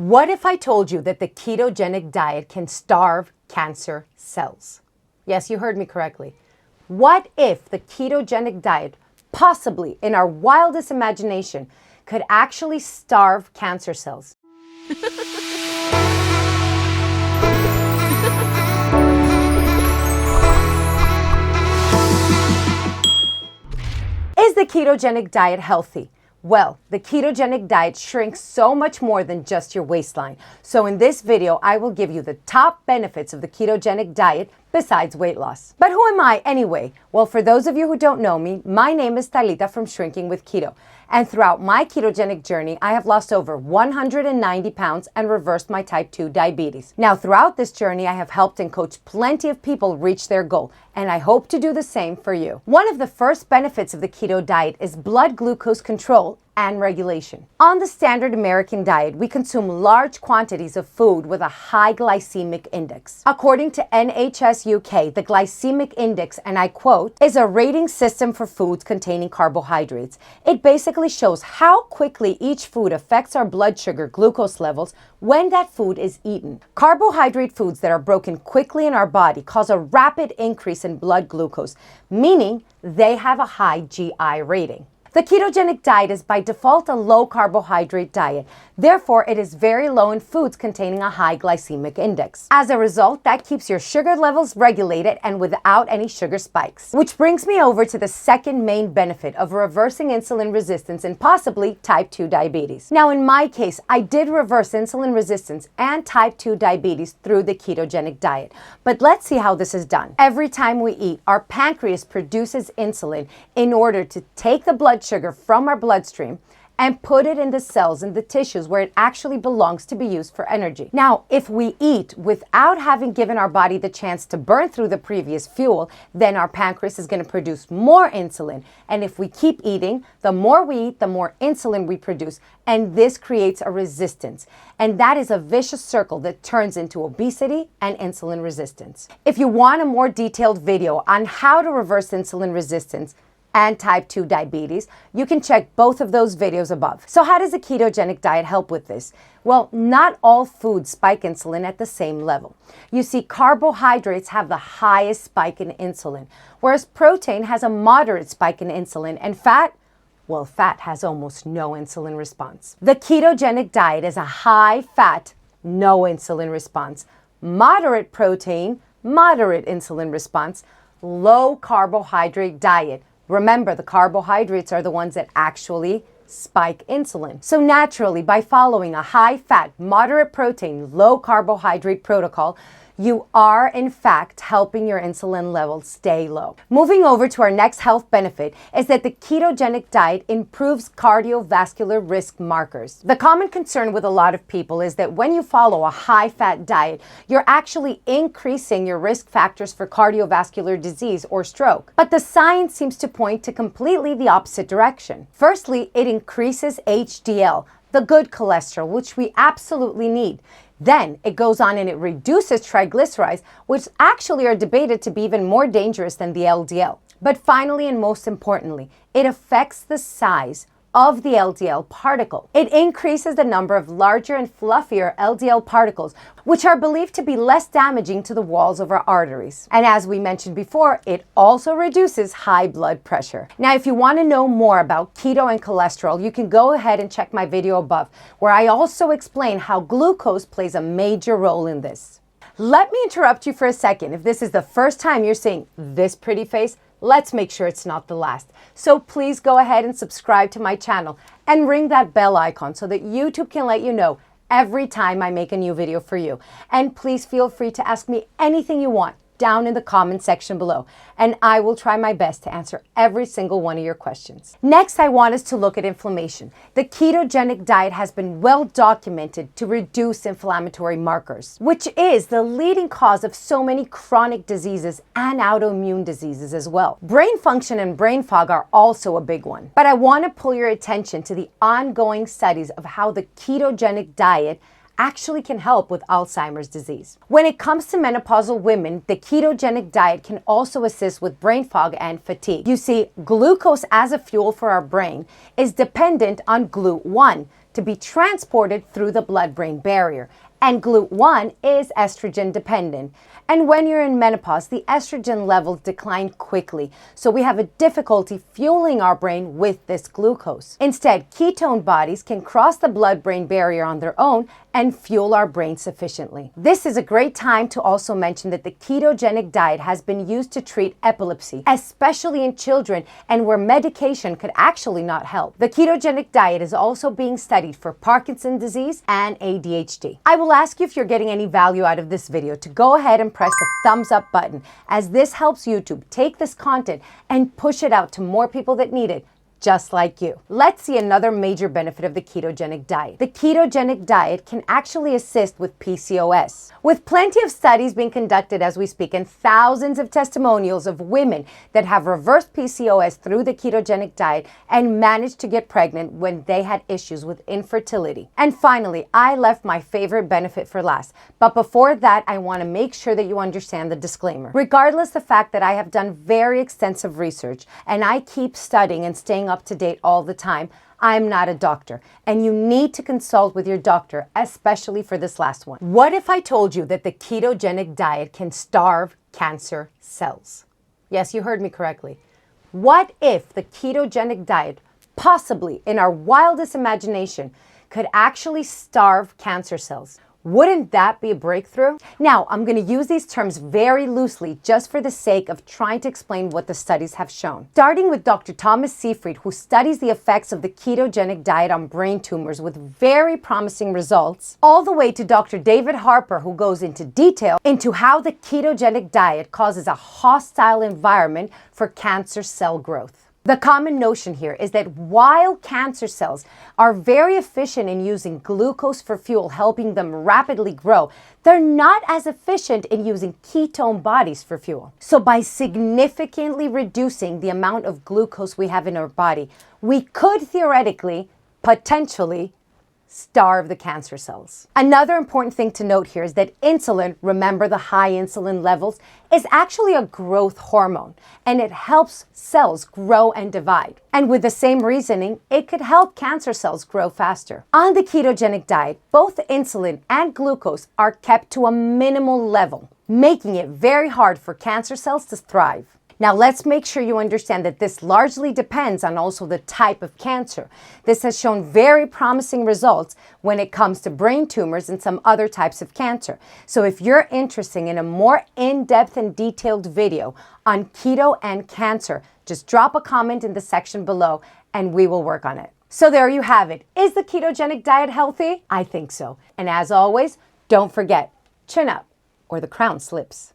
What if I told you that the ketogenic diet can starve cancer cells? Yes, you heard me correctly. What if the ketogenic diet, possibly in our wildest imagination, could actually starve cancer cells? Is the ketogenic diet healthy? Well, the ketogenic diet shrinks so much more than just your waistline. So in this video, I will give you the top benefits of the ketogenic diet besides weight loss. But who am I anyway? Well, for those of you who don't know me, my name is Talita from Shrinking with Keto. And throughout my ketogenic journey, I have lost over 190 pounds and reversed my type 2 diabetes. Now, throughout this journey, I have helped and coached plenty of people reach their goal, and I hope to do the same for you. One of the first benefits of the keto diet is blood glucose control and regulation. On the standard American diet, we consume large quantities of food with a high glycemic index. According to NHS UK, the glycemic index, and I quote, is a rating system for foods containing carbohydrates. It basically shows how quickly each food affects our blood sugar glucose levels when that food is eaten. Carbohydrate foods that are broken quickly in our body cause a rapid increase in blood glucose, meaning they have a high GI rating. The ketogenic diet is by default a low carbohydrate diet. Therefore, it is very low in foods containing a high glycemic index. As a result, that keeps your sugar levels regulated and without any sugar spikes. Which brings me over to the second main benefit of reversing insulin resistance and possibly type 2 diabetes. Now, in my case, I did reverse insulin resistance and type 2 diabetes through the ketogenic diet. But let's see how this is done. Every time we eat, our pancreas produces insulin in order to take the blood sugar from our bloodstream and put it in the cells and the tissues where it actually belongs to be used for energy. Now, if we eat without having given our body the chance to burn through the previous fuel, then our pancreas is going to produce more insulin. And if we keep eating, the more we eat, the more insulin we produce. And this creates a resistance. And that is a vicious circle that turns into obesity and insulin resistance. If you want a more detailed video on how to reverse insulin resistance and type 2 diabetes, you can check both of those videos above. So how does a ketogenic diet help with this? Well, not all foods spike insulin at the same level. You see, carbohydrates have the highest spike in insulin, whereas protein has a moderate spike in insulin, and fat has almost no insulin response. The ketogenic diet is a high fat, no insulin response, moderate protein, moderate insulin response, low carbohydrate diet. Remember, the carbohydrates are the ones that actually spike insulin. So naturally, by following a high-fat, moderate protein, low carbohydrate protocol, you are in fact helping your insulin levels stay low. Moving over to our next health benefit is that the ketogenic diet improves cardiovascular risk markers. The common concern with a lot of people is that when you follow a high-fat diet, you're actually increasing your risk factors for cardiovascular disease or stroke. But the science seems to point to completely the opposite direction. Firstly, it increases HDL, the good cholesterol, which we absolutely need. Then it goes on and it reduces triglycerides, which actually are debated to be even more dangerous than the LDL. But finally, and most importantly, it affects the size of the LDL particle. It increases the number of larger and fluffier LDL particles, which are believed to be less damaging to the walls of our arteries. And as we mentioned before, it also reduces high blood pressure. Now, if you want to know more about keto and cholesterol, you can go ahead and check my video above, where I also explain how glucose plays a major role in this. Let me interrupt you for a second. If this is the first time you're seeing this pretty face, let's make sure it's not the last. So please go ahead and subscribe to my channel and ring that bell icon so that YouTube can let you know every time I make a new video for you. And please feel free to ask me anything you want down in the comment section below, and I will try my best to answer every single one of your questions. Next, I want us to look at inflammation. The ketogenic diet has been well documented to reduce inflammatory markers, which is the leading cause of so many chronic diseases and autoimmune diseases as well. Brain function and brain fog are also a big one. But I want to pull your attention to the ongoing studies of how the ketogenic diet actually can help with Alzheimer's disease. When it comes to menopausal women, the ketogenic diet can also assist with brain fog and fatigue. You see, glucose as a fuel for our brain is dependent on GLUT1 to be transported through the blood-brain barrier. And GLUT1 is estrogen dependent. And when you're in menopause, the estrogen levels decline quickly, so we have a difficulty fueling our brain with this glucose. Instead, ketone bodies can cross the blood-brain barrier on their own and fuel our brain sufficiently. This is a great time to also mention that the ketogenic diet has been used to treat epilepsy, especially in children and where medication could actually not help. The ketogenic diet is also being studied for Parkinson's disease and ADHD. I will ask you if you're getting any value out of this video to go ahead and press the thumbs up button, as this helps YouTube take this content and push it out to more people that need it, just like you. Let's see another major benefit of the ketogenic diet. The ketogenic diet can actually assist with PCOS. With plenty of studies being conducted as we speak and thousands of testimonials of women that have reversed PCOS through the ketogenic diet and managed to get pregnant when they had issues with infertility. And finally, I left my favorite benefit for last. But before that, I want to make sure that you understand the disclaimer. Regardless the fact that I have done very extensive research and I keep studying and staying up to date all the time, I'm not a doctor, and you need to consult with your doctor, especially for this last one. What if I told you that the ketogenic diet can starve cancer cells? Yes, you heard me correctly. What if the ketogenic diet, possibly in our wildest imagination, could actually starve cancer cells? Wouldn't that be a breakthrough? Now, I'm going to use these terms very loosely just for the sake of trying to explain what the studies have shown. Starting with Dr. Thomas Seyfried, who studies the effects of the ketogenic diet on brain tumors with very promising results, all the way to Dr. David Harper, who goes into detail into how the ketogenic diet causes a hostile environment for cancer cell growth. The common notion here is that while cancer cells are very efficient in using glucose for fuel, helping them rapidly grow, they're not as efficient in using ketone bodies for fuel. So by significantly reducing the amount of glucose we have in our body, we could theoretically, potentially, starve the cancer cells. Another important thing to note here is that insulin, remember the high insulin levels, is actually a growth hormone, and it helps cells grow and divide. And with the same reasoning, it could help cancer cells grow faster. On the ketogenic diet, both insulin and glucose are kept to a minimal level, making it very hard for cancer cells to thrive. Now, let's make sure you understand that this largely depends on also the type of cancer. This has shown very promising results when it comes to brain tumors and some other types of cancer. So if you're interested in a more in-depth and detailed video on keto and cancer, just drop a comment in the section below and we will work on it. So there you have it. Is the ketogenic diet healthy? I think so. And as always, don't forget, chin up or the crown slips.